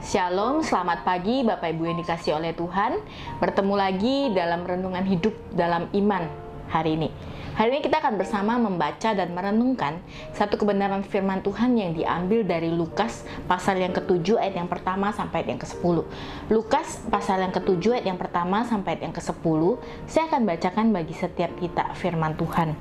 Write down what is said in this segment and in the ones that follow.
Shalom, selamat pagi Bapak Ibu yang dikasihi oleh Tuhan. Bertemu lagi dalam renungan hidup dalam iman hari ini. Hari ini kita akan bersama membaca dan merenungkan satu kebenaran firman Tuhan yang diambil dari Lukas pasal yang ke-7 ayat yang pertama sampai ayat yang ke-10. Lukas pasal yang ke-7 ayat yang pertama sampai ayat yang ke-10. Saya akan bacakan bagi setiap kita firman Tuhan.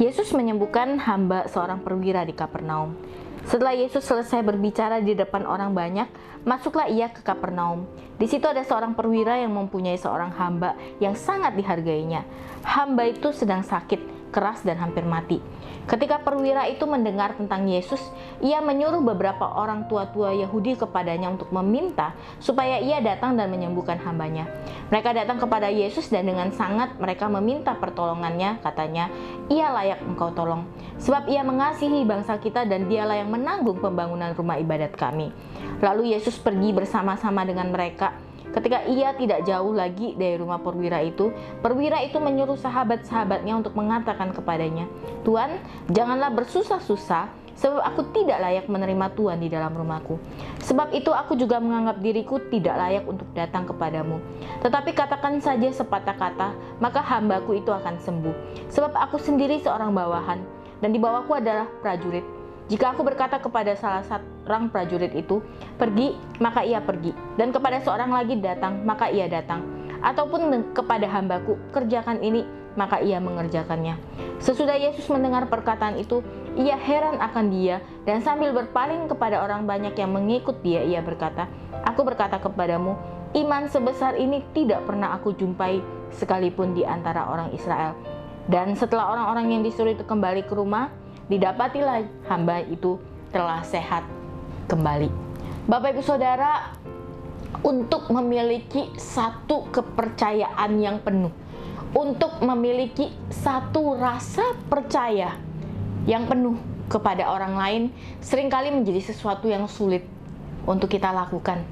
Yesus menyembuhkan hamba seorang perwira di Kapernaum. Setelah Yesus selesai berbicara di depan orang banyak, masuklah ia ke Kapernaum. Di situ ada seorang perwira yang mempunyai seorang hamba yang sangat dihargainya. Hamba itu sedang sakit, keras dan hampir mati. Ketika perwira itu mendengar tentang Yesus, ia menyuruh beberapa orang tua-tua Yahudi kepadanya untuk meminta supaya ia datang dan menyembuhkan hambanya. Mereka datang kepada Yesus dan dengan sangat mereka meminta pertolongannya, katanya, "Ia layak engkau tolong, sebab ia mengasihi bangsa kita dan dialah yang menanggung pembangunan rumah ibadat kami." Lalu Yesus pergi bersama-sama dengan mereka. Ketika ia tidak jauh lagi dari rumah perwira itu menyuruh sahabat-sahabatnya untuk mengatakan kepadanya, "Tuan, janganlah bersusah-susah, sebab aku tidak layak menerima Tuhan di dalam rumahku. Sebab itu aku juga menganggap diriku tidak layak untuk datang kepadamu. Tetapi katakan saja sepatah kata, maka hambaku itu akan sembuh. Sebab aku sendiri seorang bawahan, dan di bawahku adalah prajurit. Jika aku berkata kepada salah seorang prajurit itu, 'Pergi,' maka ia pergi. Dan kepada seorang lagi, 'Datang,' maka ia datang. Ataupun kepada hambaku, 'Kerjakan ini,' maka ia mengerjakannya." Sesudah Yesus mendengar perkataan itu, ia heran akan dia, dan sambil berpaling kepada orang banyak yang mengikut dia, ia berkata, "Aku berkata kepadamu, iman sebesar ini tidak pernah aku jumpai sekalipun di antara orang Israel." Dan setelah orang-orang yang disuruh itu kembali ke rumah, didapatilah hamba itu telah sehat kembali. Bapak Ibu Saudara, untuk memiliki satu kepercayaan yang penuh, untuk memiliki satu rasa percaya yang penuh kepada orang lain, seringkali menjadi sesuatu yang sulit untuk kita lakukan.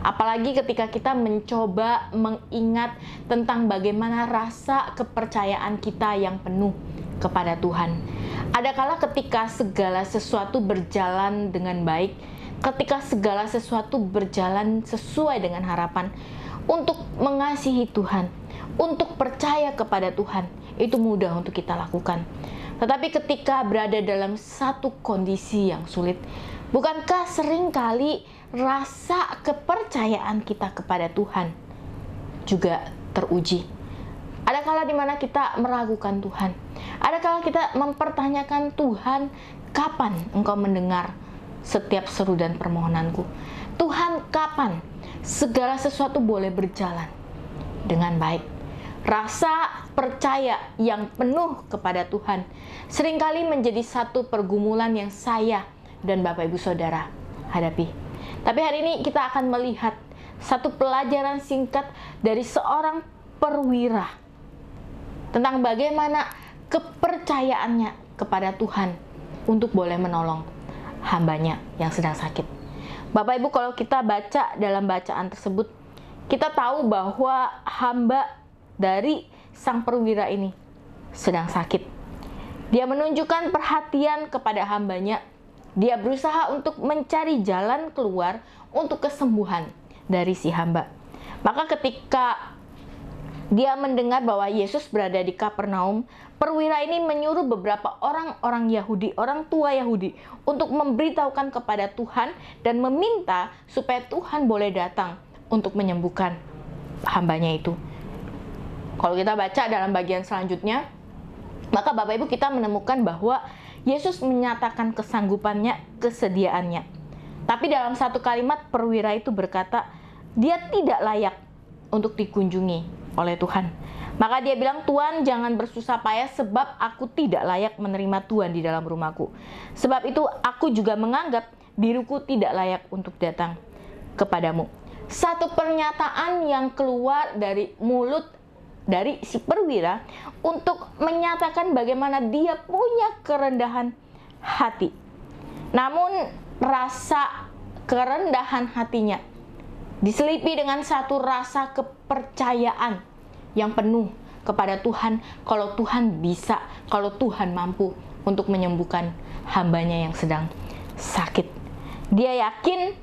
Apalagi ketika kita mencoba mengingat tentang bagaimana rasa kepercayaan kita yang penuh kepada Tuhan. Adakala ketika segala sesuatu berjalan dengan baik, ketika segala sesuatu berjalan sesuai dengan harapan, untuk mengasihi Tuhan, untuk percaya kepada Tuhan, itu mudah untuk kita lakukan. Tetapi ketika berada dalam satu kondisi yang sulit, bukankah seringkali rasa kepercayaan kita kepada Tuhan juga teruji? Adakala di mana kita meragukan Tuhan? Adakala kita mempertanyakan, "Tuhan, kapan Engkau mendengar setiap seru dan permohonanku? Tuhan, kapan segala sesuatu boleh berjalan dengan baik?" Rasa percaya yang penuh kepada Tuhan seringkali menjadi satu pergumulan yang saya dan Bapak Ibu Saudara hadapi. Tapi hari ini kita akan melihat satu pelajaran singkat dari seorang perwira tentang bagaimana kepercayaannya kepada Tuhan untuk boleh menolong hambanya yang sedang sakit. Bapak Ibu, kalau kita baca dalam bacaan tersebut, kita tahu bahwa hamba dari sang perwira ini sedang sakit. Dia menunjukkan perhatian kepada hambanya. Dia berusaha untuk mencari jalan keluar untuk kesembuhan dari si hamba. Maka ketika dia mendengar bahwa Yesus berada di Kapernaum, perwira ini menyuruh beberapa orang-orang Yahudi, orang tua Yahudi, untuk memberitahukan kepada Tuhan dan meminta supaya Tuhan boleh datang untuk menyembuhkan hambanya itu. Kalau kita baca dalam bagian selanjutnya, maka Bapak Ibu kita menemukan bahwa Yesus menyatakan kesanggupannya, kesediaannya. Tapi dalam satu kalimat perwira itu berkata, dia tidak layak untuk dikunjungi oleh Tuhan. Maka dia bilang, "Tuan, jangan bersusah payah, sebab aku tidak layak menerima Tuhan di dalam rumahku. Sebab itu aku juga menganggap diriku tidak layak untuk datang kepadamu." Satu pernyataan yang keluar dari mulut dari si perwira untuk menyatakan bagaimana dia punya kerendahan hati. Namun rasa kerendahan hatinya diselipi dengan satu rasa kepercayaan yang penuh kepada Tuhan, kalau Tuhan bisa, kalau Tuhan mampu untuk menyembuhkan hambanya yang sedang sakit. Dia yakin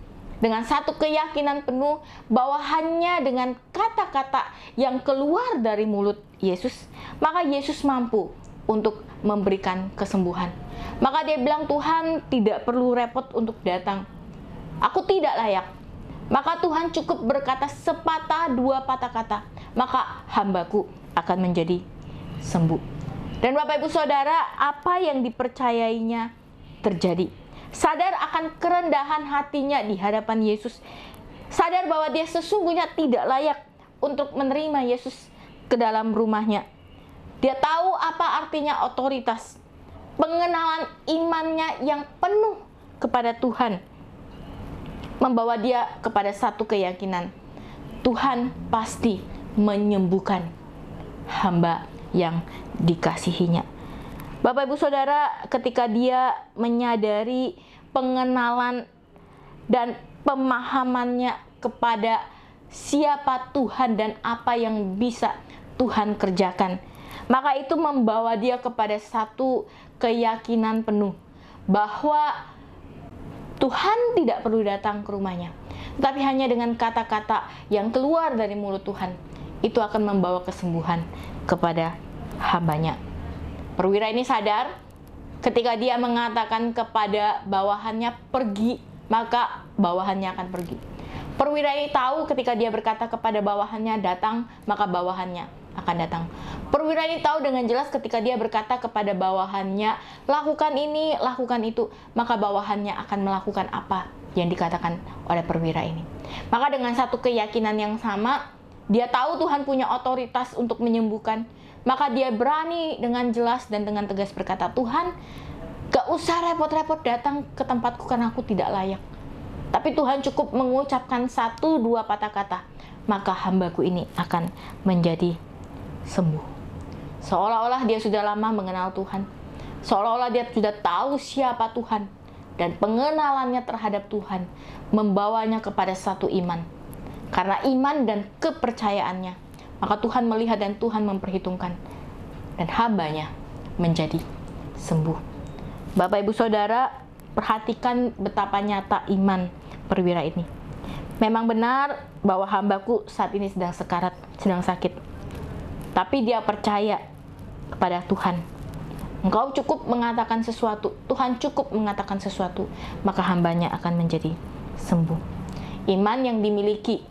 dengan satu keyakinan penuh bahwa hanya dengan kata-kata yang keluar dari mulut Yesus, maka Yesus mampu untuk memberikan kesembuhan. Maka dia bilang, Tuhan tidak perlu repot untuk datang. Aku tidak layak. Maka Tuhan cukup berkata sepatah dua patah kata, maka hambaku akan menjadi sembuh. Dan Bapak Ibu Saudara, apa yang dipercayainya terjadi. Sadar akan kerendahan hatinya di hadapan Yesus. Sadar bahwa dia sesungguhnya tidak layak untuk menerima Yesus ke dalam rumahnya. Dia tahu apa artinya otoritas. Pengenalan imannya yang penuh kepada Tuhan membawa dia kepada satu keyakinan. Tuhan pasti menyembuhkan hamba yang dikasihinya. Bapak Ibu Saudara, ketika dia menyadari pengenalan dan pemahamannya kepada siapa Tuhan dan apa yang bisa Tuhan kerjakan, maka itu membawa dia kepada satu keyakinan penuh bahwa Tuhan tidak perlu datang ke rumahnya, tapi hanya dengan kata-kata yang keluar dari mulut Tuhan, itu akan membawa kesembuhan kepada hambanya. Perwira ini sadar ketika dia mengatakan kepada bawahannya pergi, maka bawahannya akan pergi. Perwira ini tahu ketika dia berkata kepada bawahannya datang, maka bawahannya akan datang. Perwira ini tahu dengan jelas ketika dia berkata kepada bawahannya lakukan ini, lakukan itu, maka bawahannya akan melakukan apa yang dikatakan oleh perwira ini. Maka dengan satu keyakinan yang sama, dia tahu Tuhan punya otoritas untuk menyembuhkan. Maka dia berani dengan jelas dan dengan tegas berkata, Tuhan, gak usah repot-repot datang ke tempatku karena aku tidak layak. Tapi Tuhan cukup mengucapkan satu dua patah kata, maka hambaku ini akan menjadi sembuh. Seolah-olah dia sudah lama mengenal Tuhan. Seolah-olah dia sudah tahu siapa Tuhan. Dan pengenalannya terhadap Tuhan membawanya kepada satu iman. Karena iman dan kepercayaannya, maka Tuhan melihat dan Tuhan memperhitungkan. Dan hambanya menjadi sembuh. Bapak Ibu Saudara, perhatikan betapa nyata iman perwira ini. Memang benar bahwa hambaku saat ini sedang sekarat, sedang sakit. Tapi dia percaya kepada Tuhan. Engkau cukup mengatakan sesuatu, Tuhan cukup mengatakan sesuatu, maka hambanya akan menjadi sembuh. Iman yang dimiliki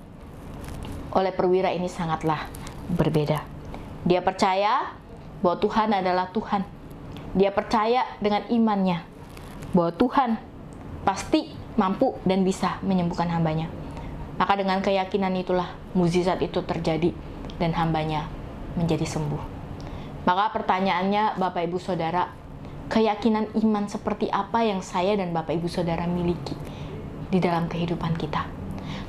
oleh perwira ini sangatlah berbeda. Dia percaya bahwa Tuhan adalah Tuhan. Dia percaya dengan imannya bahwa Tuhan pasti mampu dan bisa menyembuhkan hambanya. Maka dengan keyakinan itulah mukjizat itu terjadi dan hambanya menjadi sembuh. Maka pertanyaannya Bapak Ibu Saudara, keyakinan iman seperti apa yang saya dan Bapak Ibu Saudara miliki di dalam kehidupan kita?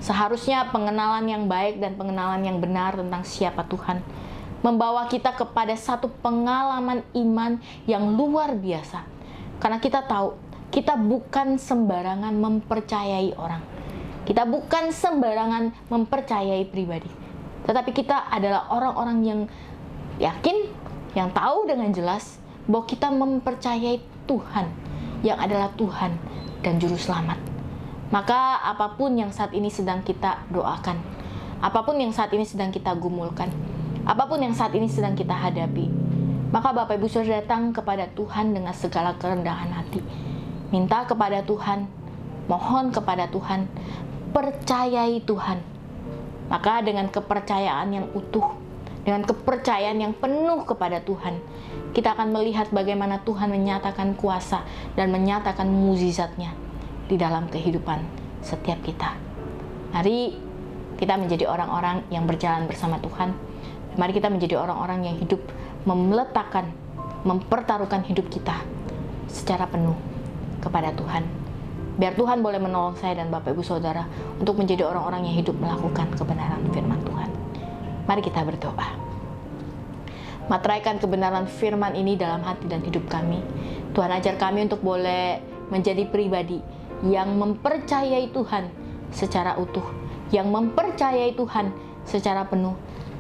Seharusnya pengenalan yang baik dan pengenalan yang benar tentang siapa Tuhan membawa kita kepada satu pengalaman iman yang luar biasa. Karena kita tahu, kita bukan sembarangan mempercayai orang. Kita bukan sembarangan mempercayai pribadi. Tetapi kita adalah orang-orang yang yakin, yang tahu dengan jelas bahwa kita mempercayai Tuhan yang adalah Tuhan dan Juru Selamat. Maka apapun yang saat ini sedang kita doakan, apapun yang saat ini sedang kita gumulkan, apapun yang saat ini sedang kita hadapi, maka Bapak Ibu Saudara datang kepada Tuhan dengan segala kerendahan hati. Minta kepada Tuhan, mohon kepada Tuhan, percayai Tuhan. Maka dengan kepercayaan yang utuh, dengan kepercayaan yang penuh kepada Tuhan, kita akan melihat bagaimana Tuhan menyatakan kuasa dan menyatakan mukjizatnya di dalam kehidupan setiap kita. Mari kita menjadi orang-orang yang berjalan bersama Tuhan. Mari kita menjadi orang-orang yang hidup meletakkan, mempertaruhkan hidup kita secara penuh kepada Tuhan. Biar Tuhan boleh menolong saya dan Bapak Ibu Saudara untuk menjadi orang-orang yang hidup melakukan kebenaran firman Tuhan. Mari kita berdoa. Materaikan kebenaran firman ini dalam hati dan hidup kami. Tuhan ajar kami untuk boleh menjadi pribadi yang mempercayai Tuhan secara utuh, yang mempercayai Tuhan secara penuh,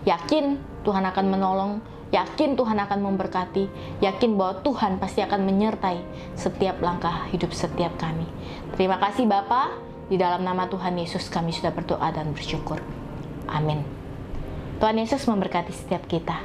yakin Tuhan akan menolong, yakin Tuhan akan memberkati, yakin bahwa Tuhan pasti akan menyertai setiap langkah hidup setiap kami. Terima kasih Bapa, Di dalam nama Tuhan Yesus kami sudah berdoa dan bersyukur. Amin. Tuhan Yesus memberkati setiap kita.